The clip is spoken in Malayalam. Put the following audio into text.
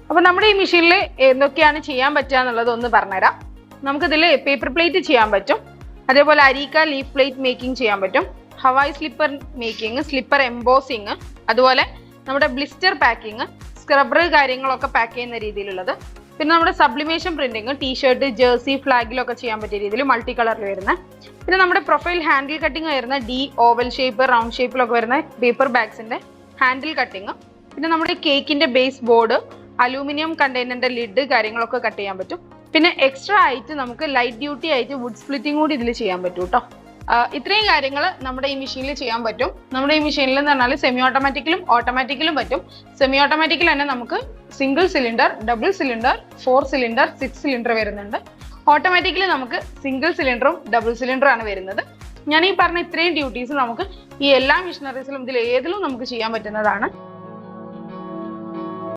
അപ്പോൾ നമ്മുടെ ഈ മെഷീനിൽ എന്തൊക്കെയാണ് ചെയ്യാൻ പറ്റുക എന്നുള്ളത് ഒന്ന് പറഞ്ഞുതരാം. നമുക്കിതിൽ പേപ്പർ പ്ലേറ്റ് ചെയ്യാൻ പറ്റും, അതേപോലെ അരീക്ക ലീഫ് പ്ലേറ്റ് മേക്കിംഗ് ചെയ്യാൻ പറ്റും, Hawaii slipper making, slipper embossing, അതുപോലെ നമ്മുടെ ബ്ലിസ്റ്റർ പാക്കിങ്, സ്ക്രബ്ബർ കാര്യങ്ങളൊക്കെ പാക്ക് ചെയ്യുന്ന രീതിയിലുള്ളത്, പിന്നെ നമ്മുടെ സബ്ലിമേഷൻ പ്രിന്റിങ്, ടീഷർട്ട്, ജേഴ്സി, ഫ്ലാഗിലൊക്കെ ചെയ്യാൻ പറ്റിയ രീതിയിൽ മൾട്ടി കളറിൽ വരുന്ന, പിന്നെ നമ്മുടെ പ്രൊഫൈൽ ഹാൻഡിൽ കട്ടിങ് വരുന്ന ഡി, ഓവൽ ഷേപ്പ്, റൗണ്ട് ഷേപ്പിലൊക്കെ വരുന്ന പേപ്പർ ബാഗ്സിന്റെ ഹാൻഡിൽ കട്ടിങ്, പിന്നെ നമ്മുടെ കേക്കിന്റെ ബേസ് ബോർഡ്, അലൂമിനിയം കണ്ടെയ്നറിന്റെ ലിഡ് കാര്യങ്ങളൊക്കെ കട്ട് ചെയ്യാൻ പറ്റും. പിന്നെ എക്സ്ട്രാ ആയിട്ട് നമുക്ക് ലൈറ്റ് ഡ്യൂട്ടി ആയിട്ട് വുഡ് സ്പ്ലിറ്റിംഗ് കൂടി ഇതിൽ ചെയ്യാൻ പറ്റും കേട്ടോ. ഇത്രയും കാര്യങ്ങൾ നമ്മുടെ ഈ മെഷീനിൽ ചെയ്യാൻ പറ്റും. നമ്മുടെ ഈ മെഷീനിൽ എന്ന് പറഞ്ഞാൽ സെമി ഓട്ടോമാറ്റിക്കലും ഓട്ടോമാറ്റിക്കലും പറ്റും. സെമി ഓട്ടോമാറ്റിക്കിൽ തന്നെ നമുക്ക് single cylinder, double cylinder, 4 cylinder, 6 cylinder വരുന്നുണ്ട്. ഓട്ടോമാറ്റിക്കലി നമുക്ക് സിംഗിൾ സിലിണ്ടറും ഡബിൾ സിലിണ്ടറും ആണ് വരുന്നത്. ഞാൻ ഈ പറഞ്ഞ ഇത്രയും ഡ്യൂട്ടീസ് നമുക്ക് ഈ എല്ലാ മെഷീനറീസിലും ഇതിൽ ഏതിലും നമുക്ക് ചെയ്യാൻ പറ്റുന്നതാണ്.